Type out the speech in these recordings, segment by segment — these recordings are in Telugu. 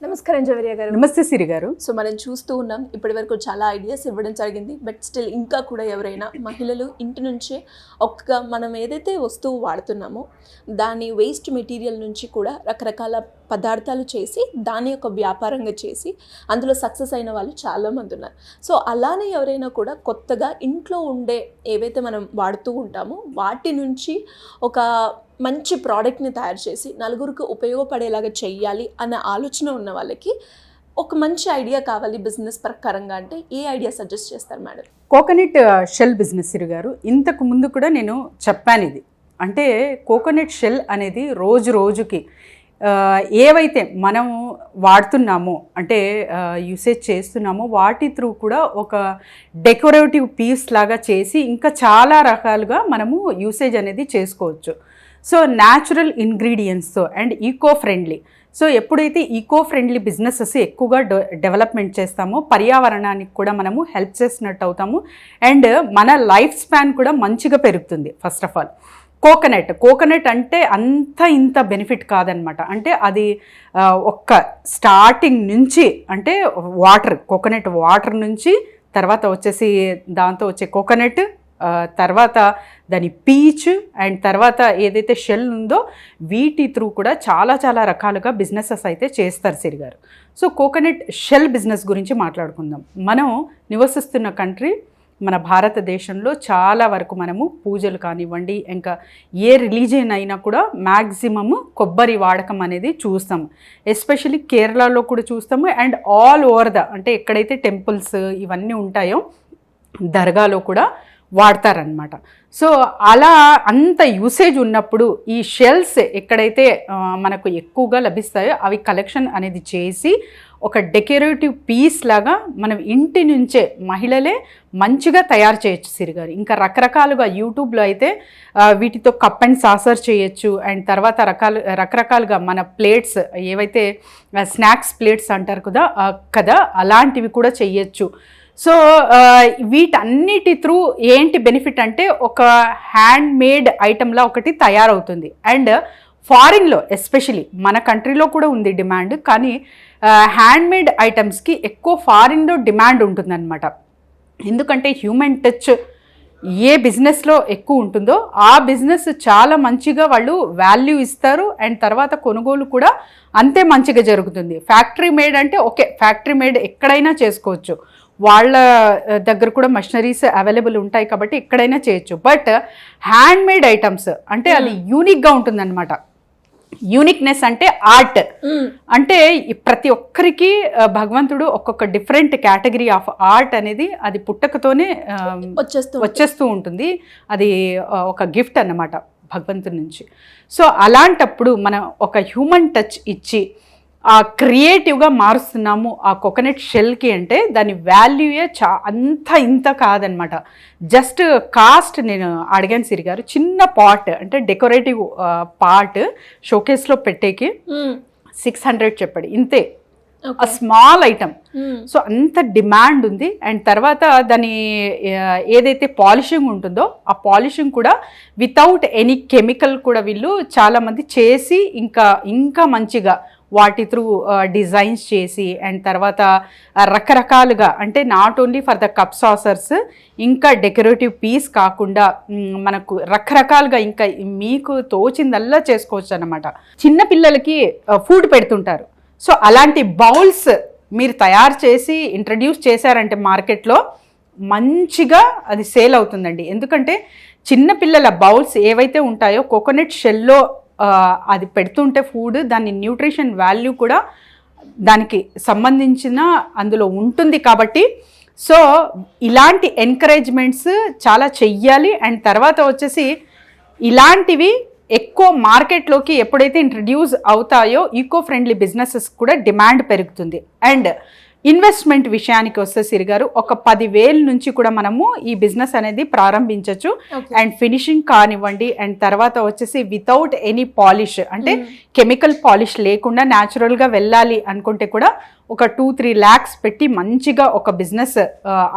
నమస్కారం జవరియా గారు. నమస్తే సిరి గారు. సో మనం చూస్తూ ఉన్నాం ఇప్పటి వరకు చాలా ఐడియాస్ ఇవ్వడం జరిగింది. బట్ స్టిల్ ఇంకా కూడా ఎవరైనా మహిళలు ఇంటి నుంచే మనం ఏదైతే వస్తువు వాడుతున్నామో దాని వేస్ట్ మెటీరియల్ నుంచి కూడా రకరకాల పదార్థాలు చేసి దాని యొక్క వ్యాపారంగా చేసి అందులో సక్సెస్ అయిన వాళ్ళు చాలామంది ఉన్నారు. సో అలానే ఎవరైనా కూడా కొత్తగా ఇంట్లో ఉండే ఏవైతే మనం వాడుతూ ఉంటామో వాటి నుంచి ఒక మంచి ప్రోడక్ట్ని తయారు చేసి నలుగురికి ఉపయోగపడేలాగా చెయ్యాలి అన్న ఆలోచన ఉన్న వాళ్ళకి ఒక మంచి ఐడియా కావాలి బిజినెస్ ప్రకారంగా అంటే ఏ ఐడియా సజెస్ట్ చేస్తారు మేడం? కోకోనట్ షెల్ బిజినెస్ సిరి గారు. ఇంతకు ముందు కూడా నేను చెప్పాను ఇది. అంటే కోకోనట్ షెల్ అనేది రోజు రోజుకి ఏవైతే మనం వాడుతున్నామో అంటే యూసేజ్ చేస్తున్నామో వాటి త్రూ కూడా ఒక డెకరేటివ్ పీస్ లాగా చేసి ఇంకా చాలా రకాలుగా మనము యూసేజ్ అనేది చేసుకోవచ్చు. సో న్యాచురల్ ఇంగ్రీడియంట్స్తో అండ్ ఈకో ఫ్రెండ్లీ. సో ఎప్పుడైతే ఈకో ఫ్రెండ్లీ బిజినెసెస్ ఎక్కువగా డెవలప్మెంట్ చేస్తామో పర్యావరణానికి కూడా మనము హెల్ప్ చేసినట్టు అవుతాము అండ్ మన లైఫ్ స్పాన్ కూడా మంచిగా పెరుగుతుంది. ఫస్ట్ ఆఫ్ ఆల్ కోకోనట్ అంటే అంత ఇంత బెనిఫిట్ కాదనమాట. అంటే అది ఒక్క స్టార్టింగ్ నుంచి అంటే కోకోనట్ వాటర్ నుంచి తర్వాత వచ్చేసి దాంతో వచ్చే కోకోనట్ తర్వాత దాని పీచ్ అండ్ తర్వాత ఏదైతే షెల్ ఉందో వీటి త్రూ కూడా చాలా చాలా రకాలుగా బిజినెసెస్ అయితే చేస్తారు సిరి గారు. సో కోకోనట్ షెల్ బిజినెస్ గురించి మాట్లాడుకుందాం. మనం నివసిస్తున్న కంట్రీ మన భారతదేశంలో చాలా వరకు మనము పూజలు కానివ్వండి ఇంకా ఏ రిలీజియన్ అయినా కూడా మ్యాక్సిమము కొబ్బరి వాడకం అనేది చూస్తాము. ఎస్పెషల్లీ కేరళలో కూడా చూస్తాము అండ్ ఆల్ ఓవర్ అంటే ఎక్కడైతే టెంపుల్స్ ఇవన్నీ ఉంటాయో దర్గాలో కూడా వాడతారనమాట. సో అలా అంత యూసేజ్ ఉన్నప్పుడు ఈ షెల్స్ ఎక్కడైతే మనకు ఎక్కువగా లభిస్తాయో అవి కలెక్షన్ అనేది చేసి ఒక డెకరేటివ్ పీస్ లాగా మనం ఇంటి నుంచే మహిళలే మంచిగా తయారు చేయొచ్చు సిరిగారు. ఇంకా రకరకాలుగా యూట్యూబ్లో అయితే వీటితో కప్ అండ్ సాసర్ చేయొచ్చు అండ్ తర్వాత రకరకాలుగా మన ప్లేట్స్ ఏవైతే స్నాక్స్ ప్లేట్స్ అంటారు కదా అలాంటివి కూడా చెయ్యొచ్చు. సో వీటన్నిటి త్రూ ఏంటి బెనిఫిట్ అంటే ఒక హ్యాండ్ మేడ్ ఐటమ్లా ఒకటి తయారవుతుంది. అండ్ ఫారిన్లో ఎస్పెషలీ మన కంట్రీలో కూడా ఉంది డిమాండ్, కానీ హ్యాండ్ మేడ్ ఐటమ్స్కి ఎక్కువ ఫారిన్లో డిమాండ్ ఉంటుందన్నమాట. ఎందుకంటే హ్యూమన్ టచ్ ఏ బిజినెస్లో ఎక్కువ ఉంటుందో ఆ బిజినెస్ చాలా మంచిగా వాళ్ళు వాల్యూ ఇస్తారు అండ్ తర్వాత కొనుగోలు కూడా అంతే మంచిగా జరుగుతుంది. ఫ్యాక్టరీ మేడ్ అంటే ఓకే, ఫ్యాక్టరీ మేడ్ ఎక్కడైనా చేసుకోవచ్చు, వాళ్ళ దగ్గర కూడా మషనరీస్ అవైలబుల్ ఉంటాయి కాబట్టి ఎక్కడైనా చేయొచ్చు. బట్ హ్యాండ్ మేడ్ ఐటమ్స్ అంటే అది యూనిక్గా ఉంటుందన్నమాట. యూనిక్నెస్ అంటే ఆర్ట్ అంటే ప్రతి ఒక్కరికి భగవంతుడు ఒక్కొక్క డిఫరెంట్ కేటగిరీ ఆఫ్ ఆర్ట్ అనేది అది పుట్టకతోనే వచ్చేస్తూ ఉంటుంది. అది ఒక గిఫ్ట్ అన్నమాట భగవంతుడి నుంచి. సో అలాంటప్పుడు మనం ఒక హ్యూమన్ టచ్ ఇచ్చి ఆ క్రియేటివ్గా మారుస్తున్నాము ఆ కోకోనట్ షెల్కి అంటే దాని వాల్యూయే అంత ఇంత కాదనమాట. జస్ట్ కాస్ట్ నేను అడిగాను సిరి గారు, చిన్న పాట్ అంటే డెకరేటివ్ పాట్ షోకేస్లో పెట్టేకి 600 చెప్పాడు, ఇంతే ఆ స్మాల్ ఐటమ్. సో అంత డిమాండ్ ఉంది. అండ్ తర్వాత దాని ఏదైతే పాలిషింగ్ ఉంటుందో ఆ పాలిషింగ్ కూడా వితౌట్ ఎనీ కెమికల్ కూడా వీళ్ళు చాలామంది చేసి ఇంకా మంచిగా వాటి త్రూ డిజైన్స్ చేసి అండ్ తర్వాత రకరకాలుగా అంటే not only for the cup saucers ఇంకా డెకరేటివ్ పీస్ కాకుండా మనకు రకరకాలుగా ఇంకా మీకు తోచిందల్లా చేసుకోవచ్చు అన్నమాట. చిన్నపిల్లలకి ఫుడ్ పెడుతుంటారు. సో అలాంటి బౌల్స్ మీరు తయారు చేసి ఇంట్రడ్యూస్ చేశారంటే మార్కెట్లో మంచిగా అది సేల్ అవుతుందండి. ఎందుకంటే చిన్నపిల్లల బౌల్స్ ఏవైతే ఉంటాయో కోకోనట్ షెల్లో అది పెడుతుంటే ఫుడ్ దాని న్యూట్రిషన్ వాల్యూ కూడా దానికి సంబంధించిన అందులో ఉంటుంది కాబట్టి సో ఇలాంటి ఎంకరేజ్మెంట్స్ చాలా చెయ్యాలి. అండ్ తర్వాత వచ్చేసి ఇలాంటివి ఎక్కువ మార్కెట్లోకి ఎప్పుడైతే ఇంట్రడ్యూస్ అవుతాయో ఈకో ఫ్రెండ్లీ బిజినెసెస్ కూడా డిమాండ్ పెరుగుతుంది. అండ్ ఇన్వెస్ట్మెంట్ విషయానికి వస్తే సిరి గారు ఒక 10,000 నుంచి కూడా మనము ఈ బిజినెస్ అనేది ప్రారంభించవచ్చు. అండ్ ఫినిషింగ్ కానివ్వండి అండ్ తర్వాత వచ్చేసి వితౌట్ ఎనీ పాలిష్ అంటే కెమికల్ పాలిష్ లేకుండా న్యాచురల్గా వెళ్ళాలి అనుకుంటే కూడా ఒక 2-3 lakhs పెట్టి మంచిగా ఒక బిజినెస్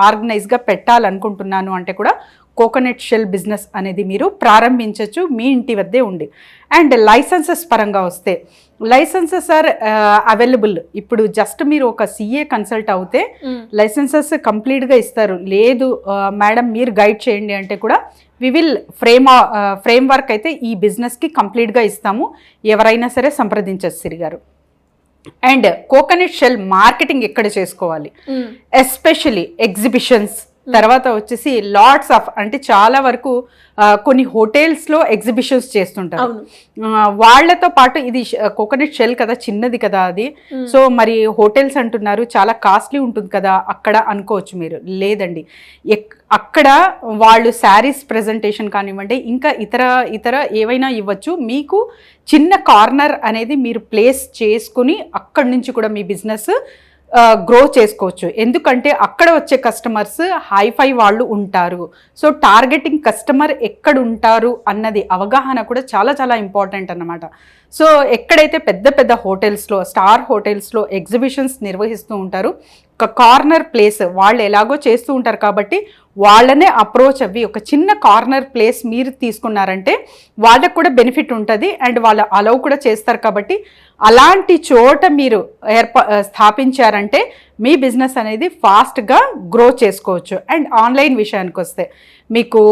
ఆర్గనైజ్గా పెట్టాలనుకుంటున్నాను అంటే కూడా కోకోనట్ షెల్ బిజినెస్ అనేది మీరు ప్రారంభించవచ్చు మీ ఇంటి వద్దే ఉండి. అండ్ లైసెన్సెస్ పరంగా వస్తే లైసెన్సెస్ ఆర్ అవైలబుల్. ఇప్పుడు జస్ట్ మీరు ఒక CA కన్సల్ట్ అవుతే లైసెన్సెస్ కంప్లీట్గా ఇస్తారు. లేదు మేడం మీరు గైడ్ చేయండి అంటే కూడా వి విల్ ఫ్రేమ్ వర్క్ అయితే ఈ బిజినెస్కి కంప్లీట్గా ఇస్తాము. ఎవరైనా సరే సంప్రదించచ్చు సిరి గారు. అండ్ కోకోనట్ షెల్ మార్కెటింగ్ ఎక్కడ చేసుకోవాలి, ఎస్పెషలీ ఎగ్జిబిషన్స్, తర్వాత వచ్చేసి లాట్స్ ఆఫ్ అంటే చాలా వరకు కొన్ని హోటల్స్లో ఎగ్జిబిషన్స్ చేస్తుంటారు. వాళ్ళతో పాటు ఇది కోకోనట్ షెల్ కదా, చిన్నది కదా అది, సో మరి హోటల్స్ అంటున్నారు చాలా కాస్ట్లీ ఉంటుంది కదా అక్కడ అనుకోవచ్చు మీరు. లేదండి, అక్కడ వాళ్ళు శారీస్ ప్రెజెంటేషన్ కానివ్వండి, ఇంకా ఇతర ఏవైనా ఇవ్వచ్చు. మీకు చిన్న కార్నర్ అనేది మీరు ప్లేస్ చేసుకుని అక్కడి నుంచి కూడా మీ బిజినెస్ గ్రో చేసుకోవచ్చు. ఎందుకంటే అక్కడ వచ్చే కస్టమర్స్ హైఫై వాళ్ళు ఉంటారు. సో టార్గెటింగ్ కస్టమర్ ఎక్కడ ఉంటారు అన్నది అవగాహన కూడా చాలా చాలా ఇంపార్టెంట్ అన్నమాట. సో ఎక్కడైతే పెద్ద పెద్ద హోటల్స్లో, స్టార్ హోటల్స్లో ఎగ్జిబిషన్స్ నిర్వహిస్తూ ఉంటారు, ఒక కార్నర్ ప్లేస్ వాళ్ళు ఎలాగో చేస్తూ ఉంటారు కాబట్టి వాళ్ళనే అప్రోచ్ అవ్వి ఒక చిన్న కార్నర్ ప్లేస్ మీరు తీసుకున్నారంటే వాళ్ళకు కూడా బెనిఫిట్ ఉంటుంది అండ్ వాళ్ళు అలౌ కూడా చేస్తారు. కాబట్టి అలాంటి చోట మీరు స్థాపించారంటే మీ బిజినెస్ అనేది ఫాస్ట్గా గ్రో చేసుకోవచ్చు. అండ్ ఆన్లైన్ విషయానికి వస్తే మీకు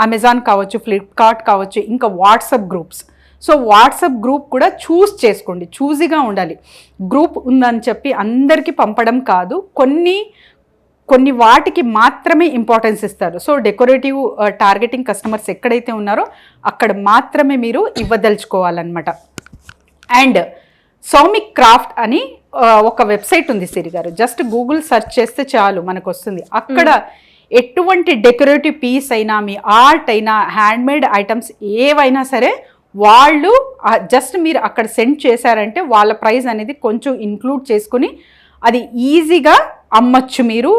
అమెజాన్ కావచ్చు, ఫ్లిప్కార్ట్ కావచ్చు, ఇంకా WhatsApp groups. So WhatsApp group కూడా చూస్ చేసుకోండి, చూజీగా ఉండాలి. గ్రూప్ ఉందని చెప్పి అందరికీ పంపడం కాదు, కొన్ని వాటికి మాత్రమే ఇంపార్టెన్స్ ఇస్తారు. సో డెకరేటివ్ టార్గెటింగ్ కస్టమర్స్ ఎక్కడైతే ఉన్నారో అక్కడ మాత్రమే మీరు ఇవ్వదలుచుకోవాలన్నమాట. అండ్ సౌమిక్ క్రాఫ్ట్ అని ఒక వెబ్సైట్ ఉంది సిరి గారు, జస్ట్ గూగుల్ సెర్చ్ చేస్తే చాలు మనకు వస్తుంది. అక్కడ ఎటువంటి డెకరేటివ్ పీస్ అయినా, మీ ఆర్ట్ అయినా, హ్యాండ్మేడ్ ఐటమ్స్ ఏవైనా సరే వాళ్ళు జస్ట్ మీరు అక్కడ సెండ్ చేశారంటే వాళ్ళ ప్రైస్ అనేది కొంచెం ఇంక్లూడ్ చేసుకుని అది ఈజీగా అమ్మచ్చు మీరు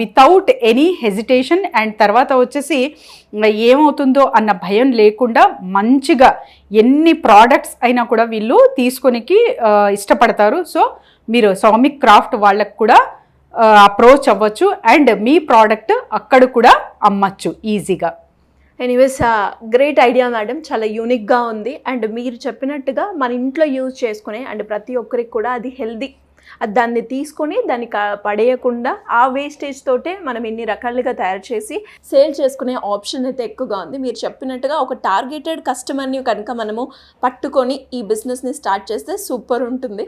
వితౌట్ ఎనీ హెజిటేషన్. అండ్ తర్వాత వచ్చేసి ఏమవుతుందో అన్న భయం లేకుండా మంచిగా ఎన్ని ప్రోడక్ట్స్ అయినా కూడా వీళ్ళు తీసుకొనికి ఇష్టపడతారు. సో మీరు సౌమిక్ క్రాఫ్ట్ వాళ్ళకు కూడా అప్రోచ్ అవ్వచ్చు అండ్ మీ ప్రోడక్ట్ అక్కడ కూడా అమ్మచ్చు ఈజీగా. ఎనీవేస్ గ్రేట్ ఐడియా మేడం, చాలా యూనిక్గా ఉంది. అండ్ మీరు చెప్పినట్టుగా మన ఇంట్లో యూజ్ చేసుకునే అండ్ ప్రతి ఒక్కరికి కూడా అది హెల్దీ, దాన్ని తీసుకొని దాన్ని పడేయకుండా ఆ వేస్టేజ్ తోటే మనం ఇన్ని రకాలుగా తయారు చేసి సేల్ చేసుకునే ఆప్షన్ అయితే ఎక్కువగా ఉంది. మీరు చెప్పినట్టుగా ఒక టార్గెటెడ్ కస్టమర్ని కనుక మనము పట్టుకొని ఈ బిజినెస్ని స్టార్ట్ చేస్తే సూపర్ ఉంటుంది.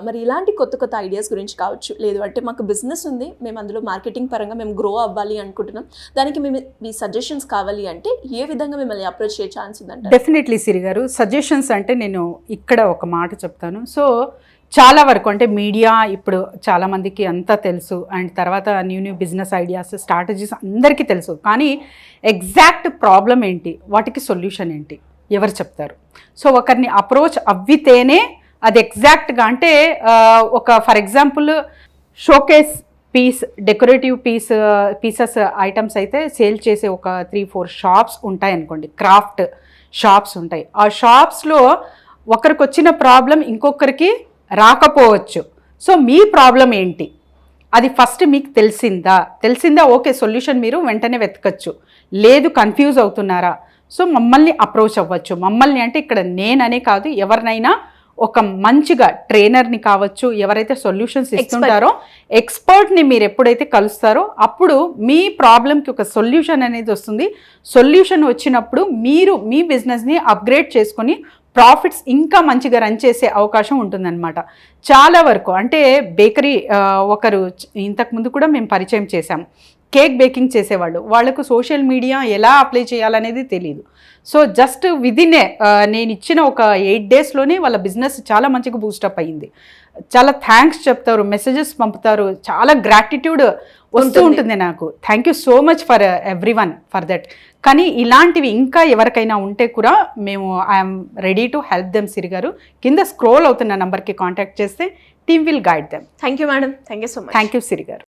మరి ఇలాంటి కొత్త కొత్త ఐడియాస్ గురించి కావచ్చు, లేదు అంటే మాకు బిజినెస్ ఉంది, మేము అందులో మార్కెటింగ్ పరంగా మేము గ్రో అవ్వాలి అనుకుంటున్నాం, దానికి మేము మీ సజెషన్స్ కావాలి అంటే ఏ విధంగా మిమ్మల్ని అప్రోచ్ చేసే ఛాన్స్ ఉందంటే? డెఫినెట్లీ సిరి గారు, సజెషన్స్ అంటే నేను ఇక్కడ ఒక మాట చెప్తాను. సో చాలా వరకు అంటే మీడియా ఇప్పుడు చాలామందికి అంతా తెలుసు అండ్ తర్వాత న్యూ బిజినెస్ ఐడియాస్, స్ట్రాటజీస్ అందరికీ తెలుసు. కానీ ఎగ్జాక్ట్ ప్రాబ్లం ఏంటి, వాటికి సొల్యూషన్ ఏంటి ఎవరు చెప్తారు? సో ఒకరిని అప్రోచ్ అవ్వితేనే అది ఎగ్జాక్ట్గా అంటే ఒక for example showcase piece, decorative pieces items అయితే సేల్ చేసే ఒక 3-4 షాప్స్ ఉంటాయి అనుకోండి, క్రాఫ్ట్ షాప్స్ ఉంటాయి. ఆ షాప్స్లో ఒకరికి వచ్చిన ప్రాబ్లం ఇంకొకరికి రాకపోవచ్చు. సో మీ ప్రాబ్లం ఏంటి అది ఫస్ట్ మీకు తెలిసిందా ఓకే, సొల్యూషన్ మీరు వెంటనే వెతకచ్చు. లేదు కన్ఫ్యూజ్ అవుతున్నారా, సో మమ్మల్ని అప్రోచ్ అవ్వచ్చు. మమ్మల్ని అంటే ఇక్కడ నేననే కాదు, ఎవరినైనా ఒక మంచిగా ట్రైనర్ని కావచ్చు, ఎవరైతే సొల్యూషన్స్ ఇస్తుంటారో ఎక్స్పర్ట్ని మీరు ఎప్పుడైతే కలుస్తారో అప్పుడు మీ ప్రాబ్లంకి ఒక సొల్యూషన్ అనేది వస్తుంది. సొల్యూషన్ వచ్చినప్పుడు మీరు మీ బిజినెస్ని అప్గ్రేడ్ చేసుకొని ప్రాఫిట్స్ ఇంకా మంచిగా రన్ చేసే అవకాశం ఉంటుందన్నమాట. చాలా వరకు అంటే బేకరీ ఒకరు ఇంతకుముందు కూడా మేము పరిచయం చేశాం, కేక్ బేకింగ్ చేసేవాళ్ళు, వాళ్ళకు సోషల్ మీడియా ఎలా అప్లై చేయాలనేది తెలియదు. సో జస్ట్ విదిన్ నేను ఇచ్చిన ఒక 8 daysలోనే వాళ్ళ బిజినెస్ చాలా మంచిగా బూస్టప్ అయ్యింది. చాలా థ్యాంక్స్ చెప్తారు, మెసేజెస్ పంపుతారు, చాలా గ్రాటిట్యూడ్ వస్తూ ఉంటుంది నాకు. Thank you so much for everyone for that. కానీ ఇలాంటివి ఇంకా ఎవరికైనా ఉంటే కూడా మేము I'm ready to help them Siri garu. కింద స్క్రోల్ అవుతున్న నంబర్కి కాంటాక్ట్ చేస్తే team will guide them. Thank you madam, thank you so much. Thank you Siri గారు.